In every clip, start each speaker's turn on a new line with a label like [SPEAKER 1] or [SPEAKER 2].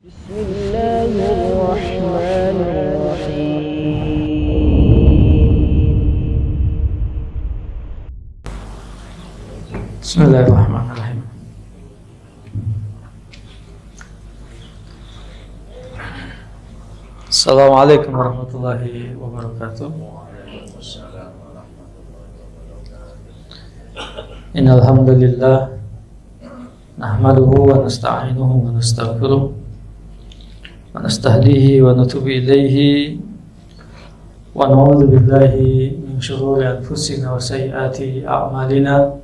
[SPEAKER 1] Bismillahirrahmanirrahim. Assalamualaikum warahmatullahi wabarakatuh. Innal hamdalillah nahmaduhu wa nasta'inuhu wa nastaghfiruh wa nastahdihi wa natubu ilaihi wa na'udzu billahi min shururi anfusina wa sayyiati a'malina.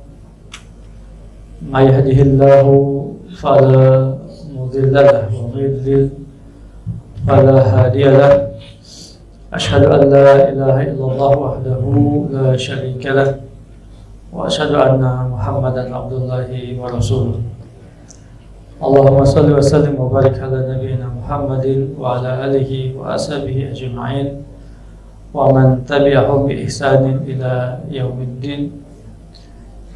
[SPEAKER 1] May yahdihillahu fala mudilla lahu wa may yudlil fala hadiya lahu. Asyhadu an la ilaha illallah wahdahu la syarika lahu wa asyhadu anna Muhammadan abdullahi wa rasuluh. Allahumma shalli wa sallim wa barik ala nabiyyina Muhammadin wa ala alihi wa ashabihi ajma'in wa man tabi'ahum bi ihsanin ila yaumiddin.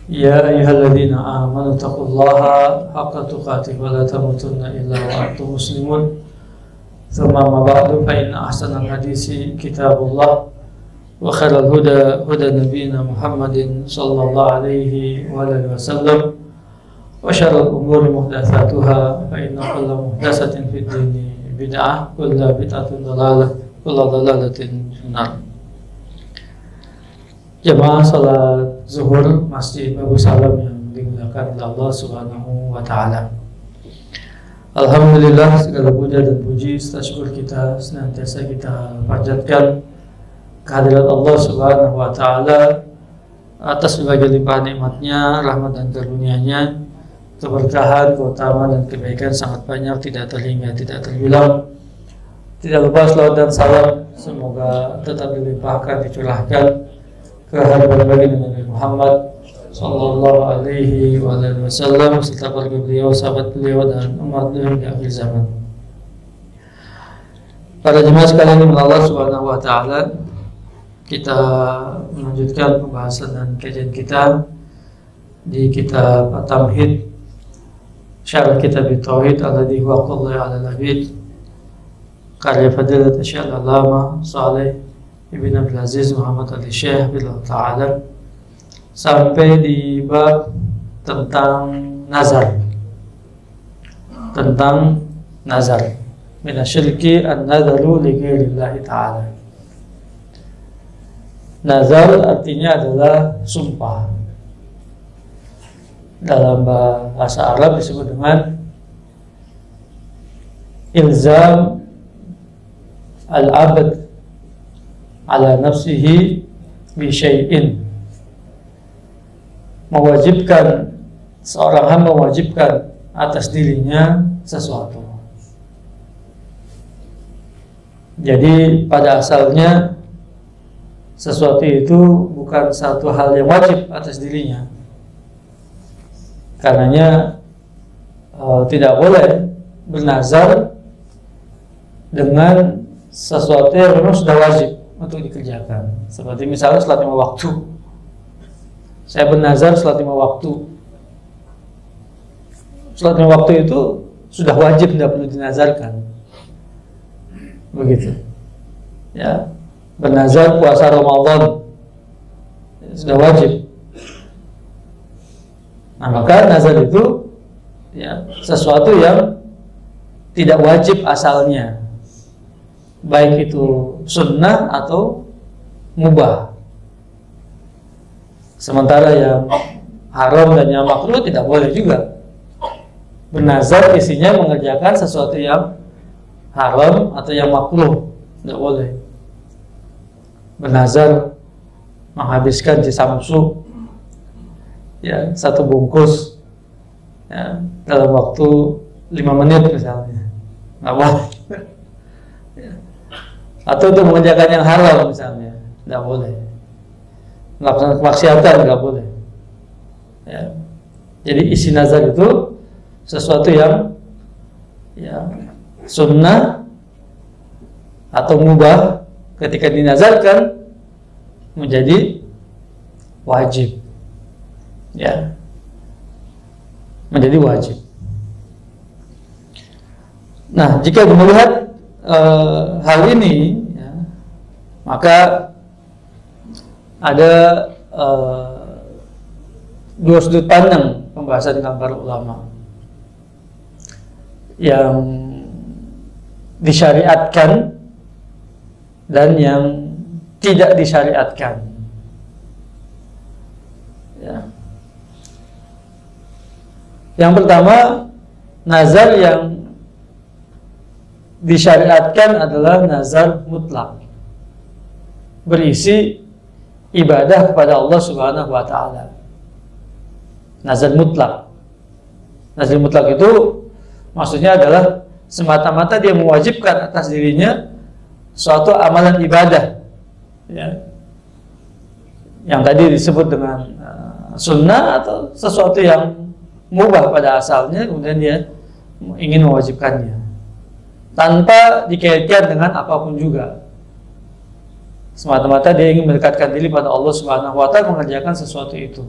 [SPEAKER 1] Ya ayyuhalladzina amanu taqullaha haqqa tuqatih wa la tamutunna illa wa antum muslimun. Tsumma ma ba'du, fa inna ahsanal hadisi kitabullah wa khairal huda huda nabiyyina Muhammadin sallallahu alaihi wa alihi wasallam wa syarrul umuri muhdatsatuha fa inna kulla muhdatsatin fid dini bid'ah kullu bid'atin dhalalah kullu dhalalatin finnar. Jamaah salat zuhur Masjid Abu Salam yang dimuliakan oleh Allah Subhanahu wa taala. Alhamdulillah, segala puja dan puji serta syukur kita senantiasa kita panjatkan kehadirat Allah Subhanahu wa taala atas berbagai limpahan nikmatnya, rahmat dan karunia-Nya, keberkahan, keutamaan dan kebaikan sangat banyak, tidak terhingga, tidak terbilang. Tidak lupa selawat dan salam semoga tetap dilimpahkan, dicurahkan ke hadirat baginda Nabi Muhammad sallallahu alaihi wasallam serta keluarga beliau, sahabat beliau dan umat beliau di akhir zaman. Para jemaah sekalian yang Allah Subhanahu wa taala, kita melanjutkan pembahasan dan kajian kita di kitab At-Tamhid, syarah kitab Tauhid alladzi huwa qaulul 'alal 'abid, karya Fadilat Syekh Al-Allamah Shalih Ibn Abdul Aziz Muhammad Al-Syekh billah ta'ala, sampai di bab tentang nazar. Tentang nazar. Minasyirki an-nadharu li ghairillahi ta'ala. Nazar artinya adalah sumpah. Dalam bahasa Arab disebut dengan ilzam al-abd ala nafsihi bi syai'in, mewajibkan, seorang hamba mewajibkan atas dirinya sesuatu. Jadi pada asalnya sesuatu itu bukan satu hal yang wajib atas dirinya. Karenanya tidak boleh bernazar dengan sesuatu yang memang sudah wajib untuk dikerjakan. Seperti misalnya salat 5 waktu. Saya bernazar salat 5 waktu. Salat 5 waktu itu sudah wajib, tidak perlu dinazarkan. Begitu. Ya. Bernazar puasa Ramadan sudah wajib. Nah, maka nazar itu ya sesuatu yang tidak wajib asalnya, baik itu sunnah atau mubah. Sementara yang haram dan yang makruh tidak boleh juga. Bernazar isinya mengerjakan sesuatu yang haram atau yang makruh, tidak boleh. Bernazar menghabiskan cisamsu ya 1 bungkus ya, dalam waktu 5 menit misalnya, nggak boleh. Atau untuk mengerjakan yang halal misalnya, tidak boleh. Melakukan kemaksiatan nggak boleh. Ya. Jadi isi nazar itu sesuatu yang ya sunnah atau mubah, ketika dinazarkan menjadi wajib. Ya, menjadi wajib. Nah, jika melihat hal ini, ya, maka ada dua sudut pandang pembahasan dengan para ulama yang disyariatkan dan yang tidak disyariatkan. Ya. Yang pertama, nazar yang disyariatkan adalah nazar mutlak, berisi ibadah kepada Allah Subhanahu wa taala. Nazar mutlak. Nazar mutlak itu maksudnya adalah semata-mata dia mewajibkan atas dirinya suatu amalan ibadah, ya, yang tadi disebut dengan sunnah atau sesuatu yang mubah pada asalnya, kemudian dia ingin mewajibkannya tanpa dikaitkan dengan apapun juga. Semata-mata dia ingin mendekatkan diri pada Allah Subhanahu wa taala mengerjakan sesuatu itu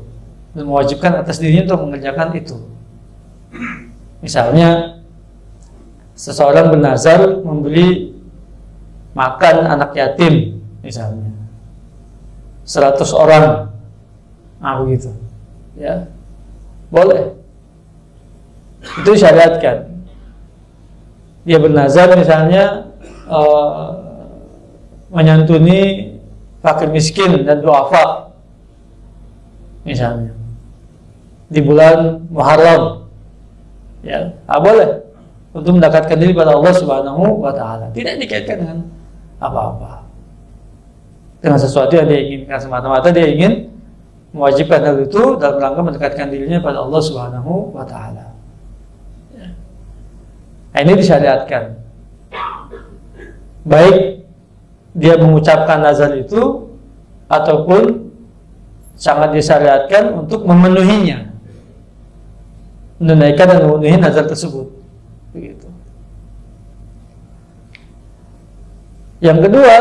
[SPEAKER 1] dan mewajibkan atas dirinya untuk mengerjakan itu. Misalnya seseorang bernazar memberi makan anak yatim, misalnya 100 orang, begitu, ya, boleh. Itu syariatkan. Dia bernazar misalnya menyantuni fakir miskin dan duafa, misalnya di bulan Muharram, ya, boleh untuk mendekatkan diri pada Allah Subhanahu wa taala, tidak dikaitkan dengan apa-apa, dengan sesuatu yang dia inginkan. Semata-mata dia ingin mewajibkan hal itu dalam rangka mendekatkan dirinya pada Allah Subhanahu wa taala. Nah, ini disyariatkan. Baik dia mengucapkan nazar itu ataupun sangat disyariatkan untuk memenuhinya, menunaikan dan memenuhi nazar tersebut. Begitu. Yang kedua,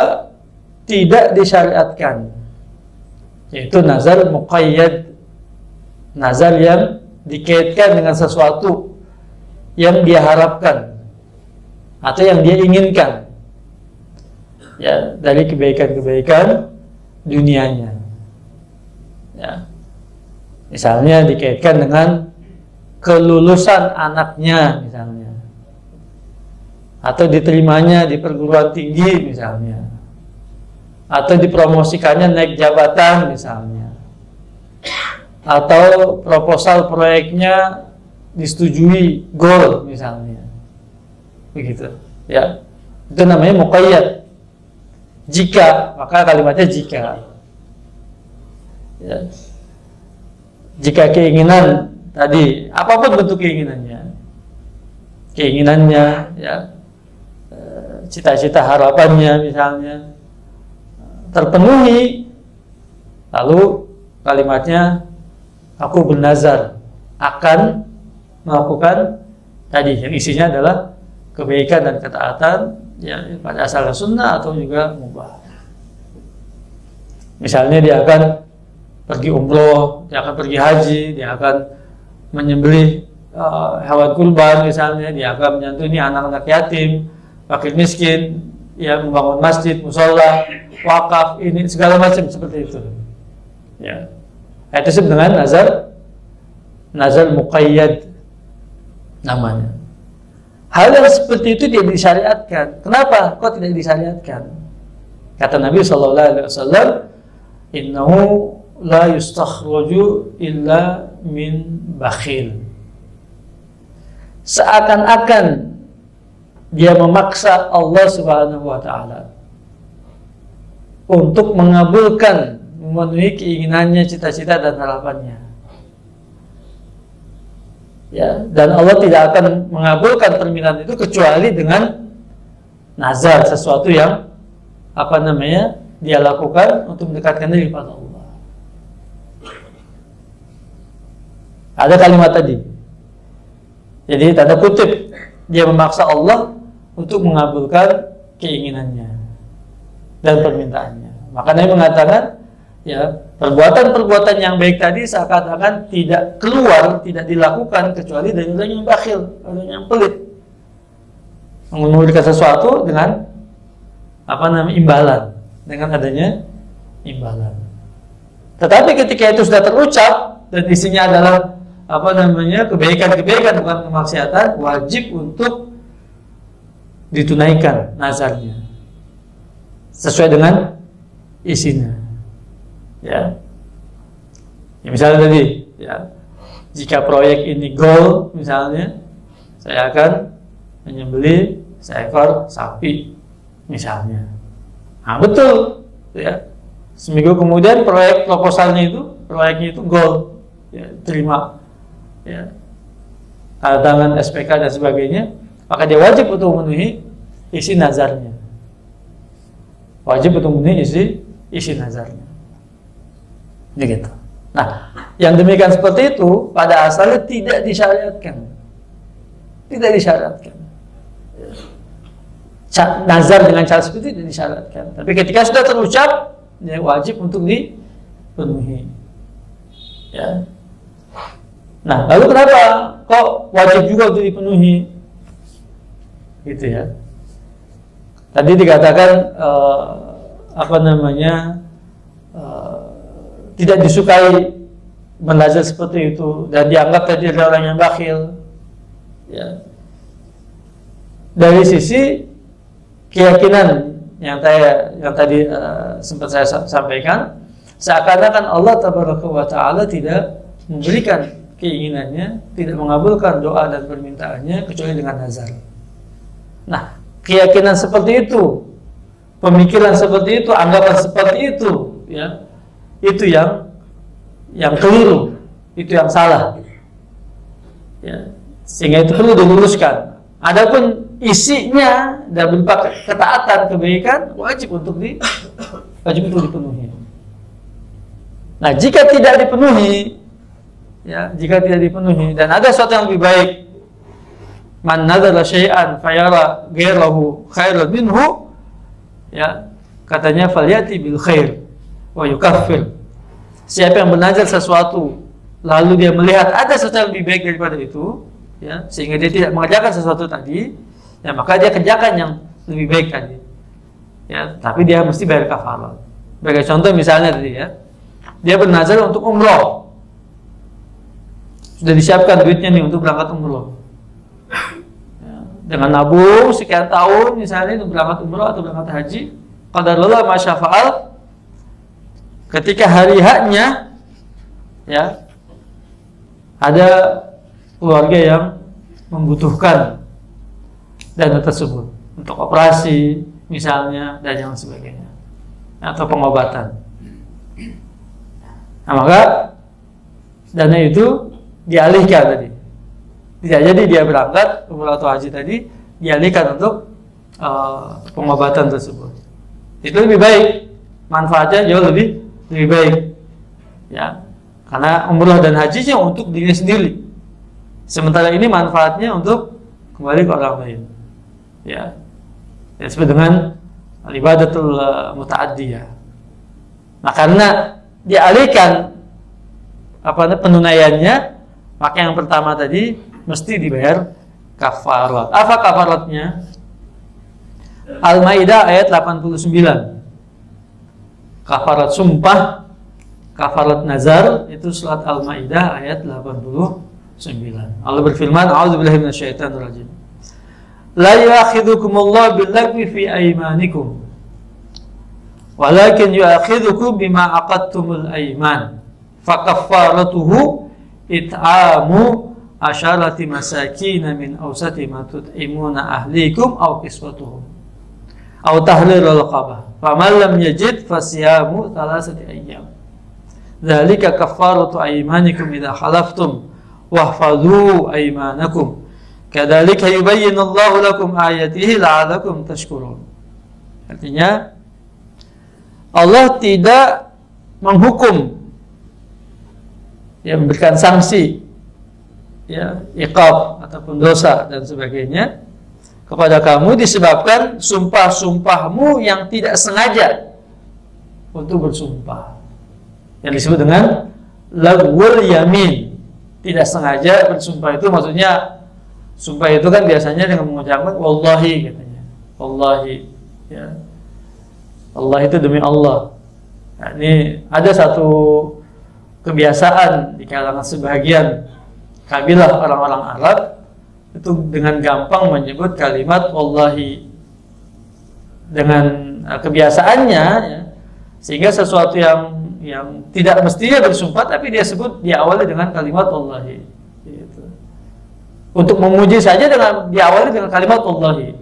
[SPEAKER 1] tidak disyariatkan, yaitu nazar muqayyad, nazar yang dikaitkan dengan sesuatu yang dia harapkan atau yang dia inginkan, ya, dari kebaikan-kebaikan dunianya, ya. Misalnya dikaitkan dengan kelulusan anaknya, misalnya, atau diterimanya di perguruan tinggi, misalnya, atau dipromosikannya naik jabatan, misalnya, atau proposal proyeknya disetujui goal, misalnya, begitu, ya. Itu namanya muqayyad. Jika, maka kalimatnya jika, ya. Jika keinginan tadi, apapun bentuk keinginannya, ya, cita-cita harapannya misalnya terpenuhi, lalu kalimatnya aku bernazar akan melakukan tadi yang isinya adalah kebaikan dan ketaatan, ya, pada asalnya sunnah atau juga mubah. Misalnya dia akan pergi umroh, dia akan pergi haji, dia akan menyembelih hewan kurban, misalnya dia akan menyantuni anak-anak yatim, fakir miskin, ya, membangun masjid, musola, wakaf, ini segala macam seperti itu, ya. Itu disebut dengan nazar muqayyad namanya. Hal yang seperti itu tidak disyariatkan. Kenapa? Kok tidak disyariatkan? Kata Nabi SAW, innahu la yustakhraju illa min bakhil. Seakan-akan dia memaksa Allah Subhanahu wa taala untuk mengabulkan, memenuhi keinginannya, cita-cita dan harapannya. Ya, dan Allah tidak akan mengabulkan permintaan itu kecuali dengan nazar, sesuatu yang dia lakukan untuk mendekatkan diri pada Allah. Ada kalimat tadi. Jadi tanda kutip dia memaksa Allah untuk mengabulkan keinginannya dan permintaannya. Maka Nabi mengatakan, ya, perbuatan-perbuatan yang baik tadi seakan-akan tidak keluar, tidak dilakukan kecuali dari orang yang bakhil, orang yang pelit. Memberikan sesuatu dengan imbalan, dengan adanya imbalan. Tetapi ketika itu sudah terucap dan isinya adalah kebaikan-kebaikan bukan kemaksiatan, wajib untuk ditunaikan nazarnya sesuai dengan isinya. Ya misalnya tadi, ya, jika proyek ini goal, misalnya saya akan menyembelih seekor sapi, misalnya. Nah, betul, ya. Seminggu kemudian proyeknya itu goal, ya, terima, ya, tanda tangan SPK dan sebagainya, maka dia wajib untuk memenuhi isi nazarnya. Wajib untuk memenuhi isi nazarnya. Begitu. Nah, yang demikian seperti itu pada asalnya tidak disyariatkan. Tidak disyariatkan. Nazar dengan cara seperti itu tidak disyaratkan. Tapi ketika sudah terucap, ya wajib untuk dipenuhi. Ya. Nah, lalu kenapa kok wajib juga untuk dipenuhi? Gitu ya. Tadi dikatakan tidak disukai bernazar seperti itu dan dianggap tadi adalah orang yang bakhil. Ya. Dari sisi keyakinan yang tadi sempat saya sampaikan, seakan-akan Allah Tabaraka wa Ta'ala tidak memberikan keinginannya, tidak mengabulkan doa dan permintaannya kecuali dengan nazar. Nah, keyakinan seperti itu, pemikiran seperti itu, anggapan seperti itu, ya, itu yang keliru, itu yang salah, ya, sehingga itu perlu diluruskan. Adapun isinya dan berupa ketaatan, kebaikan, wajib untuk dipenuhi. Nah, jika tidak dipenuhi, ya, dan ada sesuatu yang lebih baik, man nadzara syai'an fayara ghairahu khairan minhu, ya, katanya falyati bil khair wa yukaffir. Siapa yang bernazar sesuatu lalu dia melihat ada sesuatu yang lebih baik daripada itu, ya, sehingga dia tidak mengerjakan sesuatu tadi, ya, maka dia kerjakan yang lebih baik tadi, ya, tapi dia mesti bayar kafarat. Sebagai contoh misalnya tadi, ya, dia bernazar untuk umroh, sudah disiapkan duitnya nih untuk berangkat umroh, ya, dengan nabung sekian tahun misalnya untuk berangkat umroh atau berangkat haji. Qadarullah masyafa'al, ketika hari haknya, ya, ada keluarga yang membutuhkan dana tersebut untuk operasi misalnya dan yang sebagainya, atau pengobatan. Nah, maka dana itu dialihkan tadi. Tidak jadi dia berangkat umrah atau haji tadi, dialihkan untuk pengobatan tersebut. Itu lebih baik, manfaatnya jauh lebih baik, ya, karena umrah dan hajinya untuk diri sendiri, sementara ini manfaatnya untuk kembali ke orang lain, ya, disebut dengan ibadatul muta'addiyah. Nah, karena dialihkan penunaiannya, maka yang pertama tadi mesti dibayar kafarat. Apa kafaratnya? Al-Maidah ayat 89. Kafarat sumpah, kafarat nazar, itu surat Al-Maidah ayat 89. Allah berfirman, a'udzubillahi minasyaitonir rajim. La yu'akhidhukumullahu bil-lagwi fi aymanikum, walakin yu'akhidhukum bima aqadtumul ayman. Fakaffaratuhu it'amu asyarati masakin min awsati ma tut'imuna ahlikum aw kiswatuhum aw tahrirul raqabah. Faman lam yajid fasiyamu thalathati ayyam. Dzalika kaffaratu aymanikum idza halaftum wahfadhu aymanakum. Kadzalika yubayyinullahu lakum ayatihi la'allakum tashkurun. Artinya Allah tidak menghukum, ya, memberikan sanksi, ya, iqab ataupun dosa dan sebagainya kepada kamu disebabkan sumpah-sumpahmu yang tidak sengaja untuk bersumpah, yang disebut dengan lagwul yamin. Tidak sengaja bersumpah itu maksudnya Sumpah itu kan biasanya dengan mengucapkan wallahi katanya. Wallahi, ya. Allah itu demi Allah. Nah, ini ada satu kebiasaan di kalangan sebagian kabilah orang-orang Arab itu dengan gampang menyebut kalimat wallahi dengan kebiasaannya, ya, sehingga sesuatu yang tidak mestinya bersumpah tapi dia sebut diawali dengan kalimat wallahi. Gitu. Untuk memuji saja diawali dengan kalimat wallahi.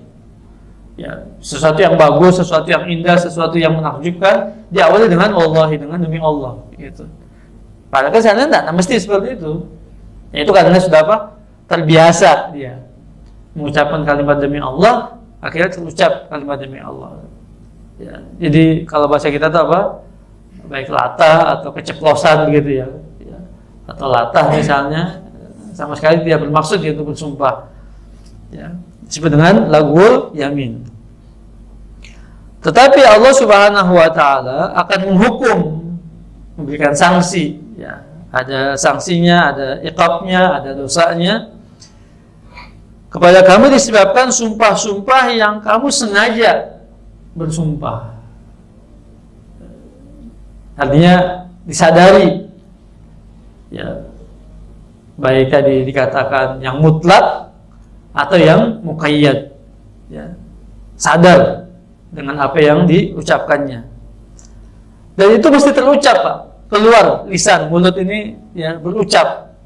[SPEAKER 1] Ya, sesuatu yang bagus, sesuatu yang indah, sesuatu yang menakjubkan diawali dengan wallahi, dengan demi Allah. Gitu. Padahal kan sana tidak mesti seperti itu. Ya, itu karena sudah apa? Terbiasa dia mengucapkan kalimat demi Allah, akhirnya terucap kalimat demi Allah. Ya, jadi kalau bahasa kita itu apa? Baik latah atau keceplosan begitu ya. Ya. Atau latah misalnya, sama sekali tidak bermaksud dia untuk bersumpah. Ya, disebut dengan lagwul yamin. Tetapi Allah Subhanahu wa taala akan menghukum, memberikan sanksi, ya. Ada sanksinya, ada iqabnya, ada dosanya kepada kamu disebabkan sumpah-sumpah yang kamu sengaja bersumpah. Artinya disadari, ya, baik tadi dikatakan yang mutlak atau yang muqayyad, ya, sadar dengan apa yang diucapkannya. Dan itu mesti terucap, Pak, keluar lisan, mulut ini ya berucap,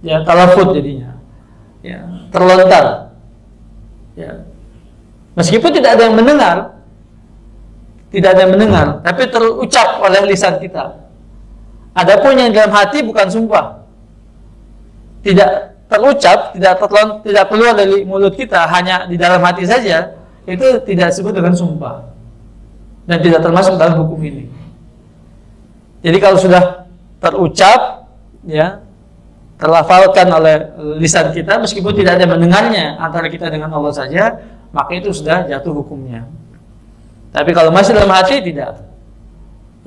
[SPEAKER 1] ya talafut jadinya, ya terlontar, ya meskipun tidak ada yang mendengar, tapi terucap oleh lisan kita. Adapun yang dalam hati bukan sumpah, tidak terucap, tidak keluar dari mulut kita, hanya di dalam hati saja, itu tidak disebut dengan sumpah dan tidak termasuk dalam hukum ini. Jadi kalau sudah terucap, ya, terlafalkan oleh lisan kita meskipun tidak ada mendengarnya antara kita dengan Allah saja, maka itu sudah jatuh hukumnya. Tapi kalau masih dalam hati tidak,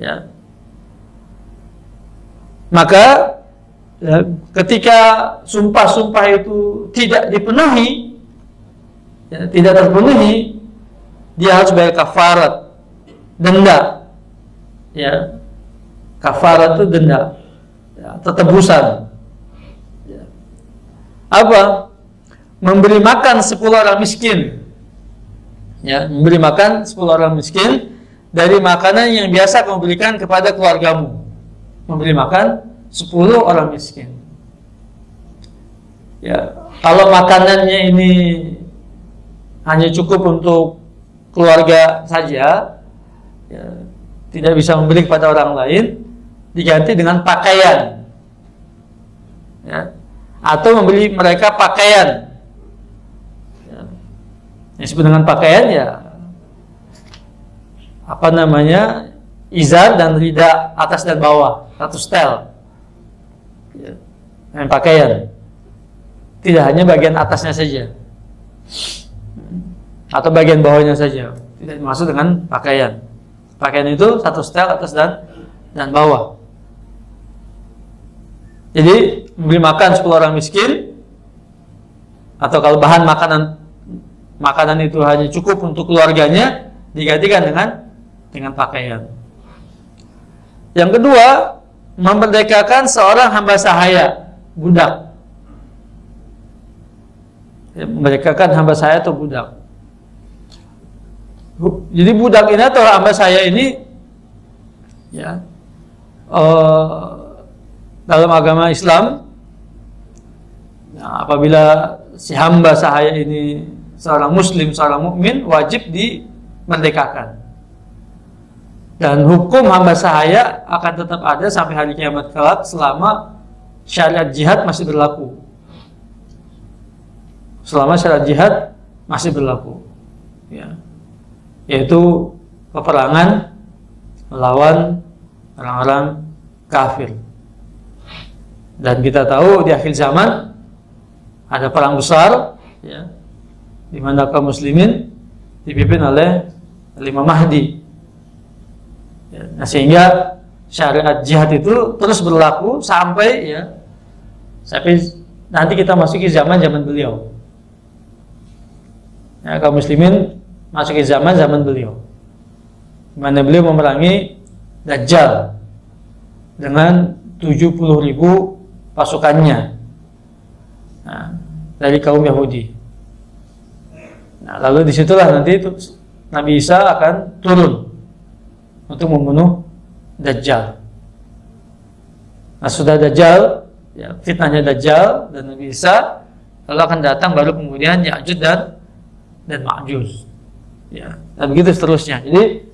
[SPEAKER 1] ya. Maka ya, ketika sumpah-sumpah itu tidak dipenuhi, ya, tidak terpenuhi, dia harus bayar kafarat, denda, ya. Kafarat itu denda, ya, tetebusan. Ya. Apa? Memberi makan 10 orang miskin. Ya, memberi makan 10 orang miskin dari makanan yang biasa kamu berikan kepada keluargamu. Memberi makan 10 orang miskin. Ya, kalau makanannya ini hanya cukup untuk keluarga saja, ya, tidak bisa memberi kepada orang lain, diganti dengan pakaian, ya, atau membeli mereka pakaian, ya. Yang disebut dengan pakaian, ya, apa namanya, izar dan rida atas dan bawah, satu setel, ya, dengan pakaian, tidak hanya bagian atasnya saja atau bagian bawahnya saja, tidak dimaksud dengan pakaian. Pakaian itu satu setel atas dan bawah. Jadi memberi makan 10 orang miskin, atau kalau bahan makanan itu hanya cukup untuk keluarganya, digantikan dengan pakaian. Yang kedua, memerdekakan seorang hamba sahaya, budak. Ya, memerdekakan hamba sahaya atau budak. Jadi budak ini atau hamba sahaya ini, ya, dalam agama Islam, apabila si hamba sahaya ini seorang muslim, seorang mukmin, wajib dimerdekakan. Dan hukum hamba sahaya akan tetap ada sampai hari kiamat kelak selama syariat jihad masih berlaku. Selama syariat jihad masih berlaku, ya, yaitu peperangan melawan orang-orang kafir. Dan kita tahu di akhir zaman ada perang besar, ya, di mana kaum muslimin dipimpin oleh Imam Mahdi. Ya, nah, sehingga syariat jihad itu terus berlaku sampai nanti kita masuki zaman beliau. Ya, kaum muslimin masuki zaman beliau, mana beliau memerangi Dajjal dengan 70.000 pasukannya, nah, dari kaum Yahudi. Nah, lalu disitulah nanti itu Nabi Isa akan turun untuk membunuh Dajjal. Nah, sudah Dajjal, ya, fitnahnya Dajjal dan Nabi Isa, lalu akan datang baru kemudian Ya'juj dan Ma'juj. Ya, dan begitu seterusnya. Jadi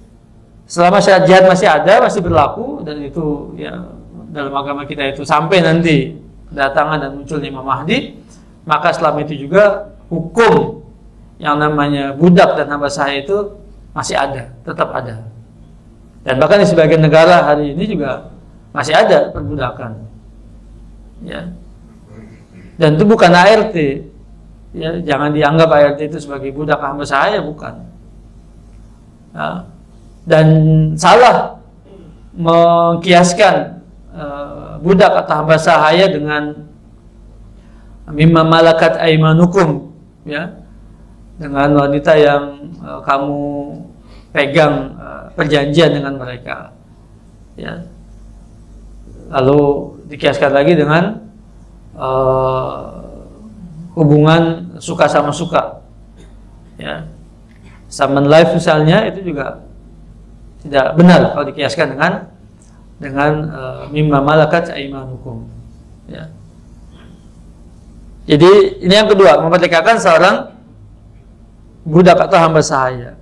[SPEAKER 1] selama syariat jihad masih ada, masih berlaku, dan itu ya dalam agama kita itu sampai nanti kedatangan dan munculnya Imam Mahdi, maka selama itu juga hukum yang namanya budak dan hamba sahaya itu masih ada, tetap ada. Dan bahkan di sebagian negara hari ini juga masih ada perbudakan, ya. Dan itu bukan ART, ya. Jangan dianggap ART itu sebagai budak hamba sahaya, bukan. Ya. Dan salah mengkiaskan budak atau hamba sahaya dengan mimma malakat aimanukum, ya, dengan wanita yang kamu pegang perjanjian dengan mereka, ya. Lalu dikiaskan lagi dengan hubungan suka sama suka, ya. Saman life misalnya itu juga tidak benar kalau dikiaskan dengan mimma malakat aimanukum, ya. Jadi ini yang kedua, memerdekakan seorang budak atau hamba sahaya.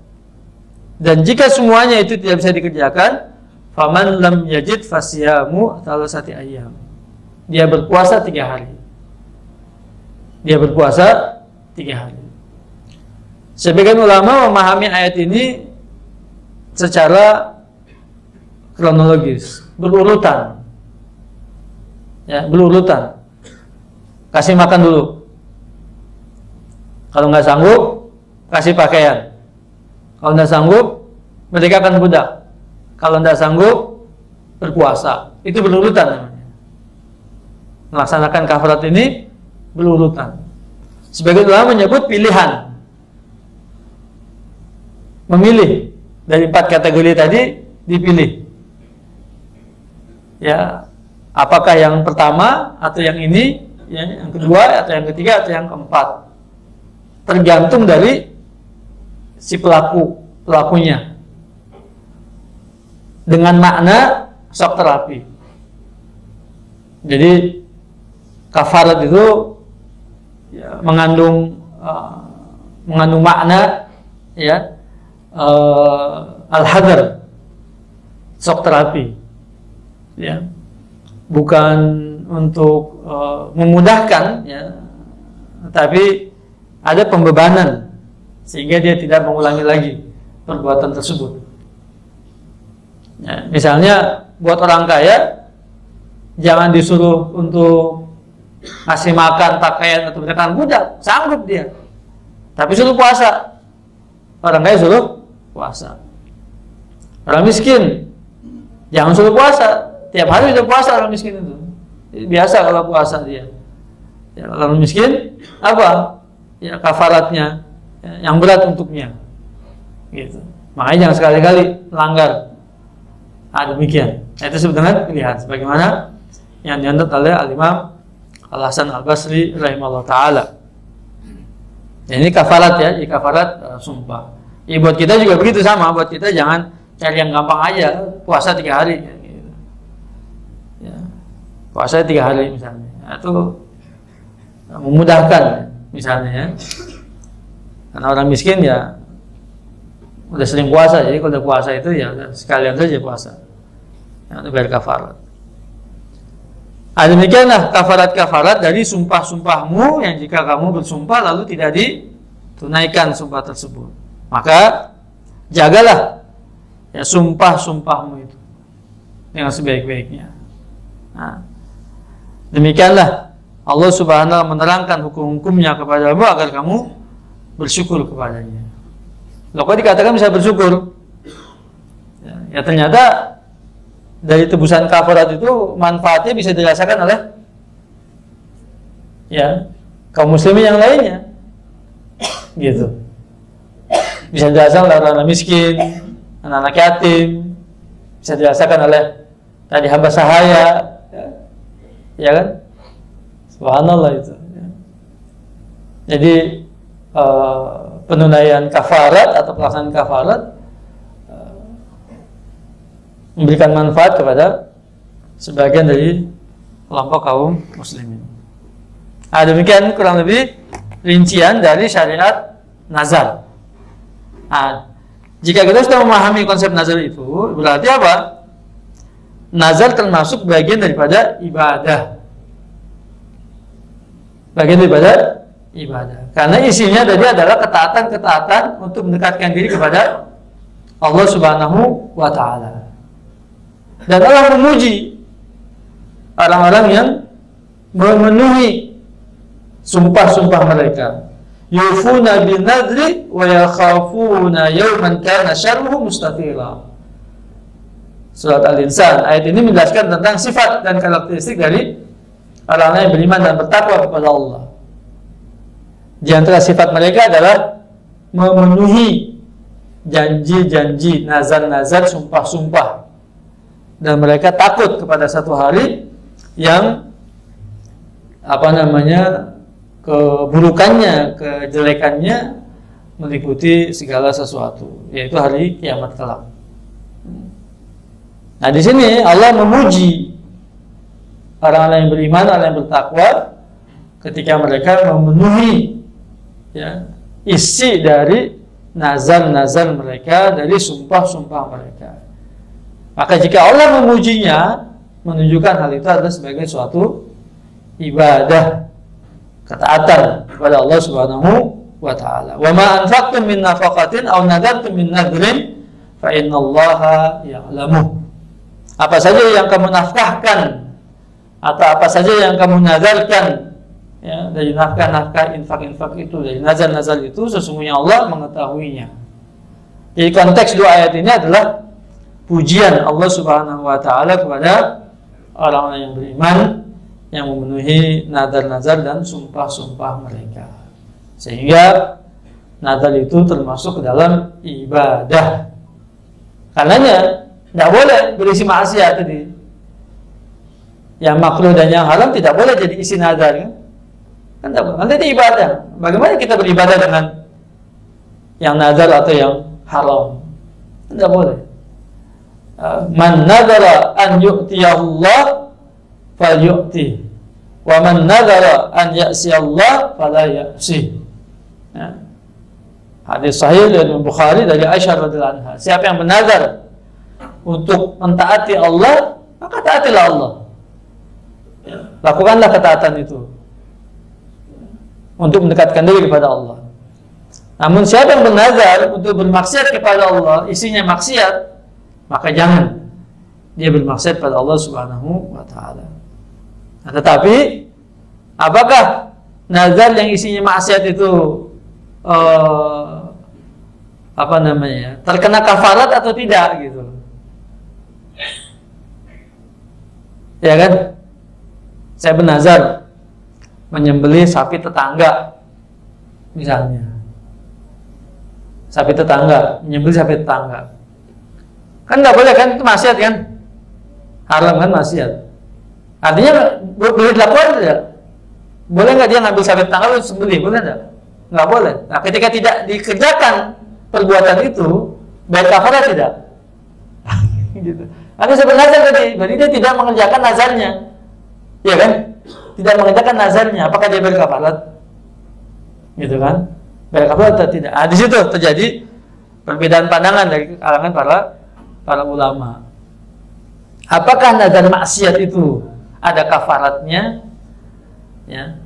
[SPEAKER 1] Dan jika semuanya itu tidak bisa dikerjakan, faman lam yajid fasiyamu thalathati ayyam. Dia berpuasa 3 hari. Dia berpuasa 3 hari. Sebagian ulama memahami ayat ini secara kronologis, berurutan. Ya, berurutan. Kasih makan dulu. Kalau nggak sanggup, kasih pakaian. Kalau nggak sanggup, merdekakan budak. Kalau nggak sanggup, berpuasa. Itu berurutan namanya. Melaksanakan kafarat ini berurutan. Sebagian ulama menyebut pilihan. Memilih dari 4 kategori tadi, dipilih. Ya, apakah yang pertama atau yang ini, ya, yang kedua atau yang ketiga atau yang keempat. Tergantung dari si pelakunya. Dengan makna shock terapi. Jadi kafarat itu ya, mengandung makna, ya, al-hadar, shock terapi, ya, bukan untuk memudahkan, ya, tapi ada pembebanan sehingga dia tidak mengulangi lagi perbuatan tersebut. Ya, misalnya buat orang kaya jangan disuruh untuk ngasih makan, pakaian atau berdekatan budak, sanggup dia, tapi suruh puasa. Orang kaya suruh puasa. Orang miskin jangan suruh puasa, tiap hari sudah puasa orang miskin itu. Biasa kalau puasa dia. Ya, orang miskin apa? Ya, kafaratnya, ya, yang berat untuknya. Gitu. Makanya jangan sekali-kali langgar. Demikian. Itu sebetulnya pilihan sebagaimana yang dianut oleh Al-Imam Al-Hasan Al-Basri rahimahullah ta'ala. Ya, ini kafarat, ya, ini kafarat sumpah. Ya, buat kita juga begitu sama. Buat kita jangan cari yang gampang aja, puasa 3 hari. Gitu. Ya, puasa 3 hari misalnya. Itu memudahkan misalnya, ya. Karena orang miskin ya udah sering puasa, jadi kalau udah puasa itu ya sekalian saja puasa. Ya, untuk bayar kafarat. Demikianlah kafarat-kafarat dari sumpah-sumpahmu yang jika kamu bersumpah lalu tidak ditunaikan sumpah tersebut. Maka jagalah, ya, sumpah-sumpahmu itu dengan sebaik-baiknya. Nah, demikianlah Allah Subhanahu wa ta'ala menerangkan hukum-hukumnya kepadamu agar kamu bersyukur kepadanya. Loh, kok dikatakan bisa bersyukur? Ya, ternyata dari tebusan kafarat itu manfaatnya bisa dirasakan oleh, ya, kaum muslimin yang lainnya. Gitu. bisa dirasakan oleh orang miskin, anak-anak yatim, bisa dirasakan oleh tadi hamba sahaya, ya kan? Subhanallah itu. Jadi penunaian kafarat atau pelaksanaan kafarat memberikan manfaat kepada sebagian dari kelompok kaum muslimin. Demikian kurang lebih rincian dari syariat nazar. Jika kita sudah memahami konsep nazar itu, berarti apa? Nazar termasuk bagian daripada ibadah. Bagian daripada ibadah. Karena isinya tadi adalah ketaatan-ketaatan untuk mendekatkan diri kepada Allah Subhanahu wa Ta'ala. Dan Allah memuji orang-orang yang memenuhi sumpah-sumpah mereka. Yufuna bin nadri wa yakhafuna yawman kana syarruhu mustatira. Surat Al-Insan. Ayat ini menjelaskan tentang sifat dan karakteristik dari orang-orang yang beriman dan bertakwa kepada Allah. Di antara sifat mereka adalah memenuhi janji-janji, nazar-nazar, sumpah-sumpah. Dan mereka takut kepada satu hari yang keburukannya, kejelekannya meliputi segala sesuatu, yaitu hari kiamat kelak. Nah, di sini Allah memuji orang-orang yang beriman, orang yang bertakwa ketika mereka memenuhi isi dari nazar-nazar mereka, dari sumpah-sumpah mereka. Maka jika Allah memujinya, menunjukkan hal itu adalah sebagai suatu ibadah, ketaatan kepada Allah Subhanahu wa Ta'ala. Wa ma anfaqtum min nafaqatin aw nadartum min nadrin fa innallaha ya'lamu. Apa saja yang kamu nafkahkan atau apa saja yang kamu nazarkan, dari nafkah-nafkah, infak-infak itu, dari nazar-nazar itu, sesungguhnya Allah mengetahuinya. Jadi konteks dua ayat ini adalah pujian Allah Subhanahu wa Ta'ala kepada orang-orang yang beriman, yang memenuhi nazar-nazar dan sumpah-sumpah mereka. Sehingga nazar itu termasuk ke dalam ibadah. Karenanya tidak boleh berisi maksiat tadi. Yang makruh dan yang haram tidak boleh jadi isi nazar, kan? Tidak boleh. Nanti itu ibadah. Bagaimana kita beribadah dengan yang nazar atau yang haram? Tidak boleh. Man nadara an yu'tiyallah falyu'ti, wa man nadara an ya'siyallah fala ya'si. Hadis sahih dari Bukhari dari Aisyah radhiyallahu anha. Siapa yang bernazar untuk mentaati Allah, maka taatilah Allah. Lakukanlah ketaatan itu untuk mendekatkan diri kepada Allah. Namun siapa yang bernazar untuk bermaksiat kepada Allah, isinya maksiat, maka jangan dia bermaksiat pada Allah Subhanahu wa Ta'ala. Nah, tetapi apakah nazar yang isinya maksiat itu terkena kafarat atau tidak gitu? Ya kan? Saya bernazar menyembelih sapi tetangga, misalnya. Sapi tetangga, menyembelih sapi tetangga. Kan nggak boleh kan, itu maksiat kan? Haram kan, maksiat. Artinya boleh dilakukan tidak? Boleh nggak dia ngambil sapi tetangga lalu sembelih? Boleh nggak? Nggak boleh. Nah, ketika tidak dikerjakan perbuatan itu, baik kafarat tidak? Gitu. Aku sebenarnya tadi, berarti dia tidak mengerjakan nazarnya, ya kan? Tidak mengerjakan nazarnya, apakah dia berkafarat? Gitu kan? Berkafarat atau tidak? Di situ terjadi perbedaan pandangan dari kalangan para ulama. Apakah nazar maksiat itu ada kafaratnya? Ya.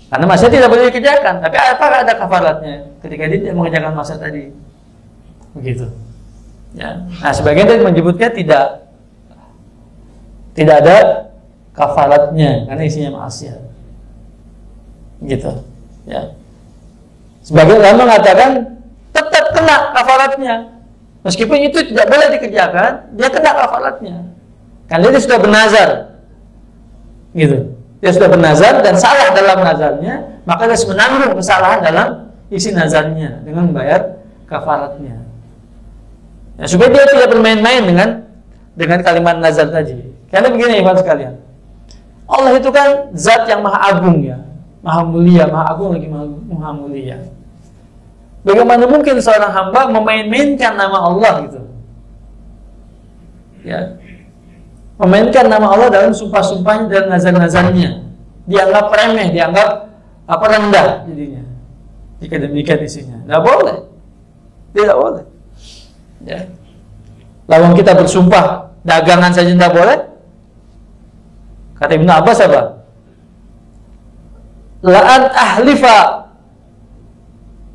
[SPEAKER 1] Karena maksiat tidak boleh dikerjakan, tapi apakah ada kafaratnya ketika dia tidak mengerjakan maksiat tadi? Begitu. Ya. Nah, sebagian dari menyebutnya tidak ada kafaratnya karena isinya maksiat. Gitu. Ya. Sebagian ulama mengatakan tetap kena kafaratnya. Meskipun itu tidak boleh dikerjakan, dia kena kafaratnya. Karena dia sudah bernazar. Gitu. Dia sudah bernazar dan salah dalam nazarnya, maka dia harus menanggung kesalahan dalam isi nazarnya dengan membayar kafaratnya. Ya, supaya dia tidak bermain-main dengan kalimat nazar tadi. Karena begini ikhwan sekalian, Allah itu kan zat yang maha agung ya, maha mulia, maha agung lagi maha mulia. Bagaimana mungkin seorang hamba memain-mainkan nama Allah gitu? Ya, memainkan nama Allah dalam sumpah-sumpahnya dan nazar-nazarnya, dianggap remeh, dianggap rendah jadinya. Jika demikian isinya, tidak boleh, tidak boleh. Ya. Lawan kita bersumpah dagangan saja tidak boleh. Kata Ibnu Abbas apa? La'an ahlifa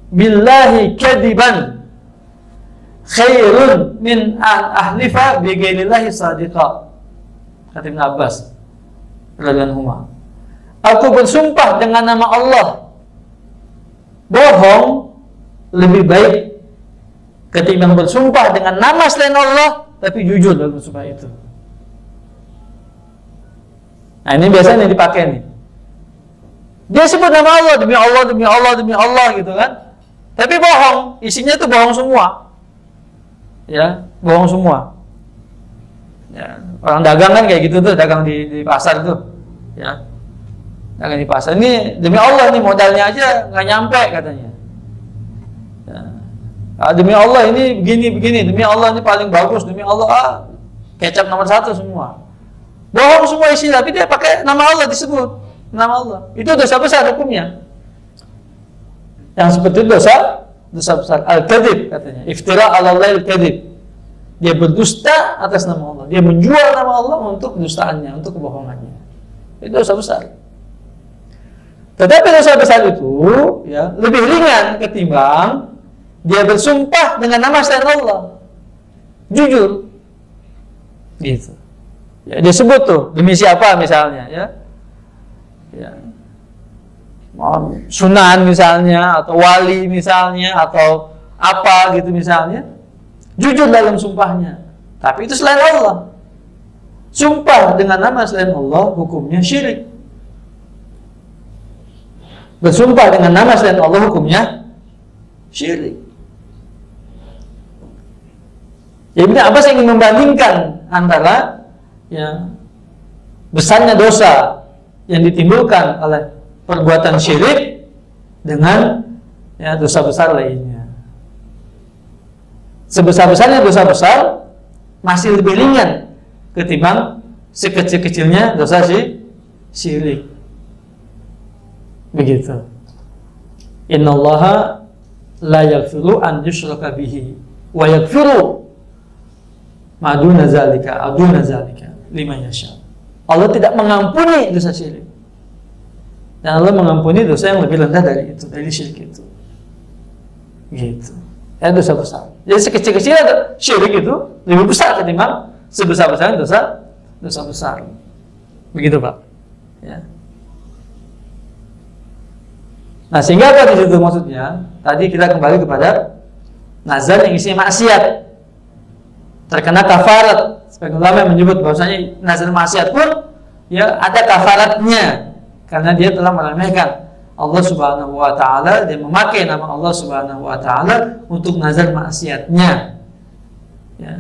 [SPEAKER 1] billahi kadiban khairun min an ahlifa bi ghairillahi sadiqa. Kata Ibnu Abbas radhiyallahu anhu, aku bersumpah dengan nama Allah bohong lebih baik ketimbang bersumpah dengan nama selain Allah tapi jujur dalam bersumpah itu. Nah, ini biasanya yang dipakai nih. Dia sebut nama Allah, demi Allah, demi Allah, demi Allah gitu kan. Tapi bohong, isinya tuh bohong semua. Ya, bohong semua. Ya, orang dagang kan kayak gitu tuh, dagang di pasar tuh. Ya. Dagang di pasar. Ini demi Allah nih modalnya aja nggak nyampe katanya. Ya. Demi Allah ini begini, demi Allah ini paling bagus, demi Allah kecap nomor 1 semua. Bohong semua isi, tapi dia pakai nama Allah disebut, nama Allah. Itu dosa besar hukumnya. Yang seperti itu dosa besar. Al-kadhib katanya, iftira 'ala Allahil kadhib. Dia berdusta atas nama Allah. Dia menjual nama Allah untuk dustaannya, untuk kebohongannya. Itu dosa besar. Tetapi dosa besar itu ya lebih ringan ketimbang dia bersumpah dengan nama selain Allah. Jujur. Gitu. Ya, dia sebut tuh demi siapa misalnya ya. Ya. Sunan misalnya atau wali misalnya atau apa gitu misalnya. Jujur dalam sumpahnya. Tapi itu selain Allah. Sumpah dengan nama selain Allah hukumnya syirik. Bersumpah dengan nama selain Allah hukumnya syirik. Ya, Ibnu Abbas ingin membandingkan antara ya besarnya dosa yang ditimbulkan oleh perbuatan syirik dengan ya dosa besar lainnya. Sebesar-besarnya dosa besar masih lebih ringan ketimbang sekecil-kecilnya dosa syirik. Begitu. Innallaha la yaghfiru an yushraka bihi wa yaghfiru ma duna zalika liman yasha. Allah tidak mengampuni dosa syirik. Dan Allah mengampuni dosa yang lebih rendah dari itu, dari syirik itu. Gitu. Ya dosa besar. Jadi sekecil-kecil syirik itu lebih besar ketimbang sebesar-besarnya dosa besar. Begitu, Pak. Ya. Nah, sehingga apa di situ maksudnya? Tadi kita kembali kepada nazar yang isinya maksiat. Terkena kafarat. Sebagian ulama yang menyebut bahwasanya nazar maksiat pun ya ada kafaratnya karena dia telah meremehkan Allah Subhanahu wa taala, dia memakai nama Allah Subhanahu wa taala untuk nazar maksiatnya. Ya.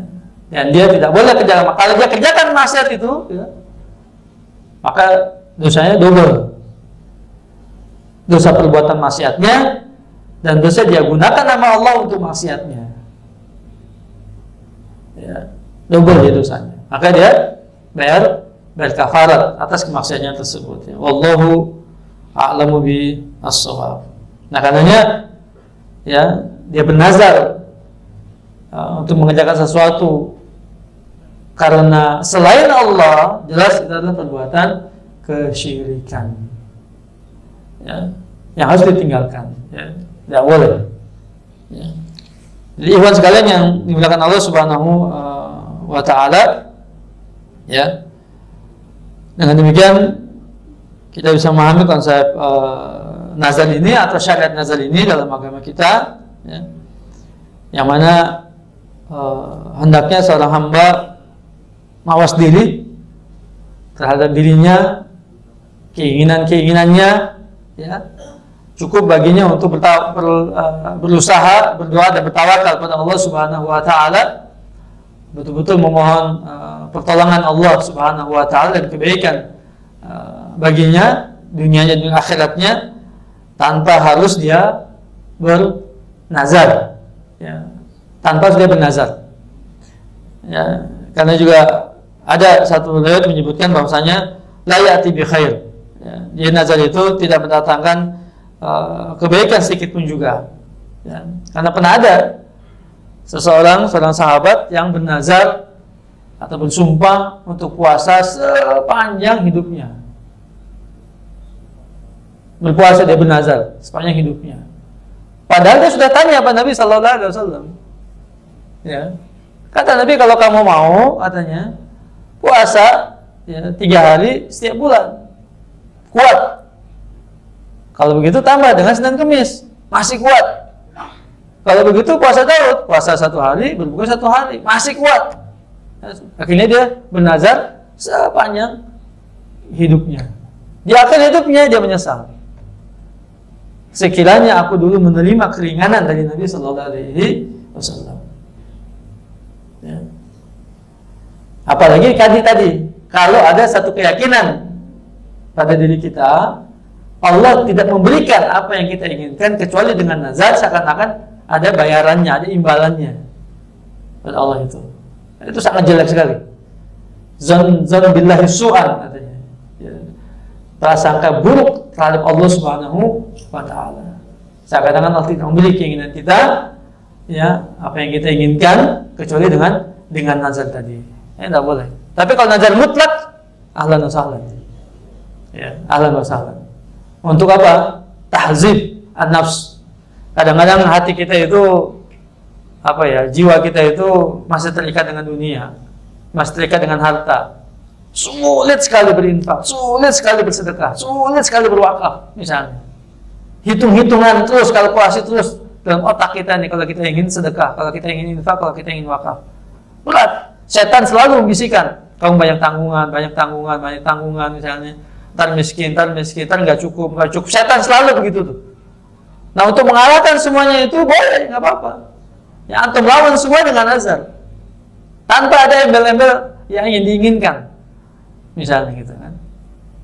[SPEAKER 1] Dan dia tidak boleh kerjakan. Kalau dia kerjakan maksiat itu ya, maka dosanya double. Dosa perbuatan maksiatnya dan dosa dia gunakan nama Allah untuk maksiatnya. Ya, double dia dosanya. Maka dia bayar kafarat atas kemaksiatan tersebut. Ya. Wallahu a'lamu bi as-shawab. Nah, karenanya ya dia bernazar untuk mengerjakan sesuatu karena selain Allah, jelas itu adalah perbuatan kesyirikan. Ya, yang harus ditinggalkan. Ya, tidak boleh. Ya. Jadi ikhwan sekalian yang dimuliakan Allah Subhanahu wa taala, ya. Dengan demikian kita bisa memahami konsep nazar ini atau syariat nazar ini dalam agama kita, ya. Yang mana hendaknya seorang hamba mawas diri terhadap dirinya, keinginan-keinginannya, ya, cukup baginya untuk berusaha, berdoa dan bertawakal pada Allah Subhanahu wa taala, betul-betul memohon pertolongan Allah Subhanahu wa taala dan kebaikan baginya dunianya dan akhiratnya, tanpa harus dia bernazar, ya, tanpa dia bernazar, ya, karena juga ada satu riwayat menyebutkan bahwasanya la ya'ti bi khair, ya, dia nazar itu tidak mendatangkan kebaikan sedikit pun juga, ya, karena pernah ada seorang sahabat yang bernazar atau bersumpah untuk puasa sepanjang hidupnya. Berpuasa dia bernazar sepanjang hidupnya. Padahal dia sudah tanya pada Nabi Sallallahu Alaihi Wasallam. Ya, kata Nabi, kalau kamu mau, katanya, puasa ya, 3 hari setiap bulan, kuat. Kalau begitu tambah dengan Senin Kemis, masih kuat. Kalau begitu puasa Daud, puasa 1 hari, berbuka 1 hari, masih kuat. Akhirnya dia bernazar sepanjang hidupnya. Di akhir hidupnya dia menyesal. Sekiranya aku dulu menerima keringanan dari Nabi Sallallahu Alaihi Wasallam. Ya. Apalagi tadi, kalau ada satu keyakinan pada diri kita, Allah tidak memberikan apa yang kita inginkan kecuali dengan nazar, seakan-akan ada bayarannya, ada imbalannya pada Allah itu. Itu sangat jelek sekali. Zon billahi su'an, katanya. Ya. Prasangka buruk terhadap Allah Subhanahu wa taala. Seakan-akan Allah tidak memiliki keinginan kita, ya, apa yang kita inginkan kecuali dengan nazar tadi. Tidak boleh. Tapi kalau nazar mutlak, ahlan wa sahlan. Ya, ahlan wa sahlan. Untuk apa? Tahzib an-nafs. Kadang-kadang hati kita itu jiwa kita itu masih terikat dengan dunia, masih terikat dengan harta. Sulit sekali berinfak, sulit sekali bersedekah, sulit sekali berwakaf misalnya. Hitung-hitungan terus, kalkulasi terus dalam otak kita nih, kalau kita ingin sedekah, kalau kita ingin infak, kalau kita ingin wakaf. Berat. Setan selalu membisikkan, kamu banyak tanggungan misalnya. Ntar miskin, ntar nggak cukup. Setan selalu begitu tuh. Nah, untuk mengalahkan semuanya itu boleh, nggak apa-apa. Ya, antum lawan semua dengan nazar, tanpa ada embel-embel yang ingin diinginkan, misalnya gitu kan.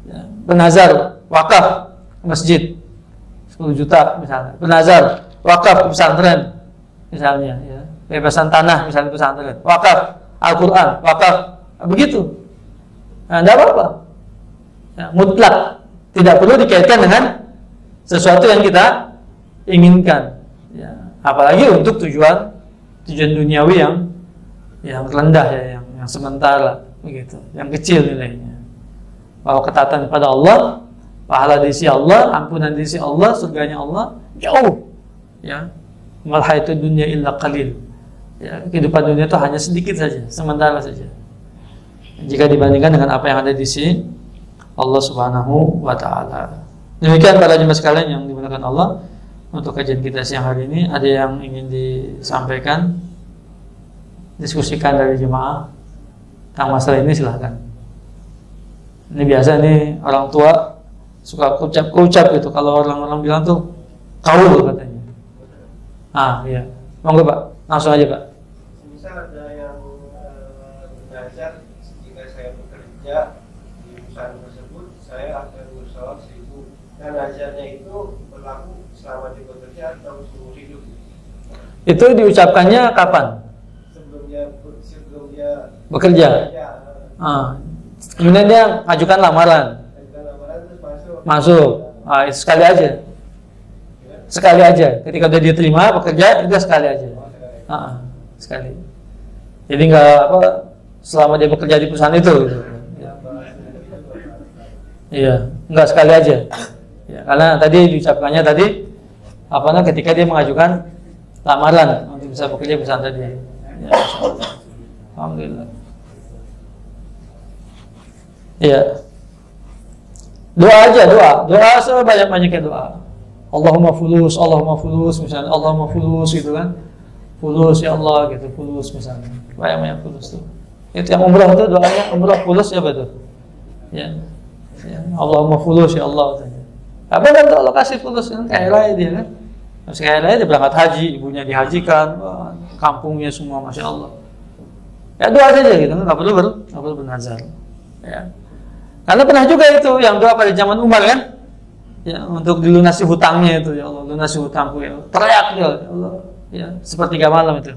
[SPEAKER 1] Ya, bernazar wakaf masjid 10 juta misalnya, bernazar wakaf pesantren misalnya, ya, bebasan tanah misalnya pesantren, wakaf Al-Quran, wakaf, begitu. Nah, tidak apa-apa. Ya, mutlak, tidak perlu dikaitkan dengan sesuatu yang kita inginkan, ya, apalagi untuk tujuan duniawi yang rendah, ya, yang sementara, begitu, yang kecil nilainya. Bahwa ketaatan kepada Allah, pahala di sisi Allah, ampunan di sisi Allah, surganya Allah jauh, ya. Mal hayatud dunya illa qalil. Ya, kehidupan dunia itu hanya sedikit saja, sementara saja, jika dibandingkan dengan apa yang ada di sisi Allah Subhanahu wa taala. Demikian para jemaah sekalian yang dimuliakan Allah. Untuk kajian kita siang hari ini, ada yang ingin disampaikan, diskusikan dari jemaah tentang masalah ini, silahkan. Ini biasa nih orang tua suka ucap gitu kalau orang-orang bilang tuh kaul katanya. Iya. Monggo Pak, langsung aja Pak.
[SPEAKER 2] Misal ada yang belajar, jika saya bekerja di perusahaan tersebut, saya akan bersolat 1000. Dan ajarnya itu berlaku selama di bekerja atau seumur hidup?
[SPEAKER 1] Itu diucapkannya kapan? Sebelum dia bekerja. Kemudian dia ajukan lamaran. Terus masuk. Itu sekali aja. Sekali aja. Ketika dia diterima bekerja, itu sekali aja. Sekali. Jadi nggak selama dia bekerja di perusahaan itu. Gitu. Iya, nggak sekali aja. Ya, karena tadi diucapkannya ketika dia mengajukan lamaran untuk bisa bekerja di perusahaan tadi. Ya, alhamdulillah. Iya. Doa aja, doa sebanyak-banyaknya doa. Allahumma fulus misalnya, Allahumma fulus gitu kan. Fulus ya Allah gitu, fulus misalnya. Banyak fulus tuh. Itu yang umrah itu doanya umrah fulus ya betul. Ya. Allahumma fulus ya Allah. Apa kan kalau kasih fulus kan kaya raya dia kan. Terus kaya raya dia berangkat haji, ibunya dihajikan, wah, kampungnya semua masya Allah. Ya doa saja gitu, nggak perlu bernazar. Ya. Karena pernah juga itu yang doa pada zaman Umar kan, ya untuk dilunasi hutangnya itu, ya Allah lunasi hutangku ya Allah. Teriak dia, ya Allah, ya sepertiga malam itu.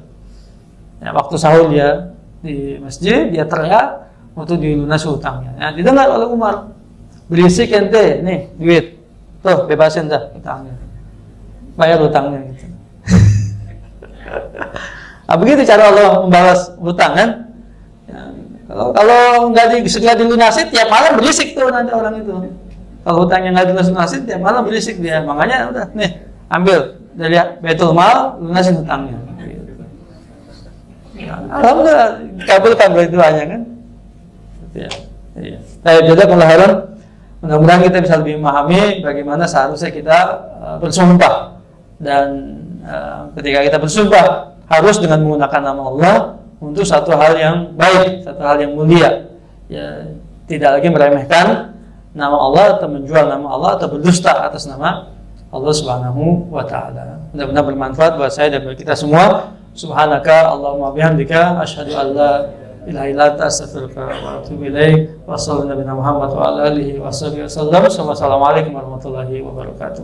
[SPEAKER 1] Ya, waktu sahur dia di masjid dia teriak untuk dilunasi hutangnya. Ya, didengar oleh Umar, berisik ente, nih duit, tuh bebasin dah hutangnya, bayar hutangnya gitu. Nah, begitu cara Allah membalas hutang kan? Ya, kalau nggak segera dilunasi, tiap malam berisik tuh nanti orang itu. Kalau hutangnya nggak dilunasi, tiap malam berisik dia. Makanya udah nih ambil dari Baitul Mal, lunasin hutangnya. Ya, alhamdulillah kabulkan doanya kan? Ya, iya. Jadi kalau mudah-mudahan kita bisa lebih memahami bagaimana seharusnya kita bersumpah dan ketika kita bersumpah harus dengan menggunakan nama Allah untuk satu hal yang baik, satu hal yang mulia. Ya, tidak lagi meremehkan nama Allah atau menjual nama Allah atau berdusta atas nama Allah Subhanahu wa taala. Mudah-mudahan bermanfaat buat saya dan buat kita semua. Subhanaka Allahumma bihamdika asyhadu an la ilaha illa anta astaghfiruka wa atubu ilaik. Wa sallallahu nabiyana Muhammad wa ala alihi wasallam. Wassalamualaikum warahmatullahi wabarakatuh.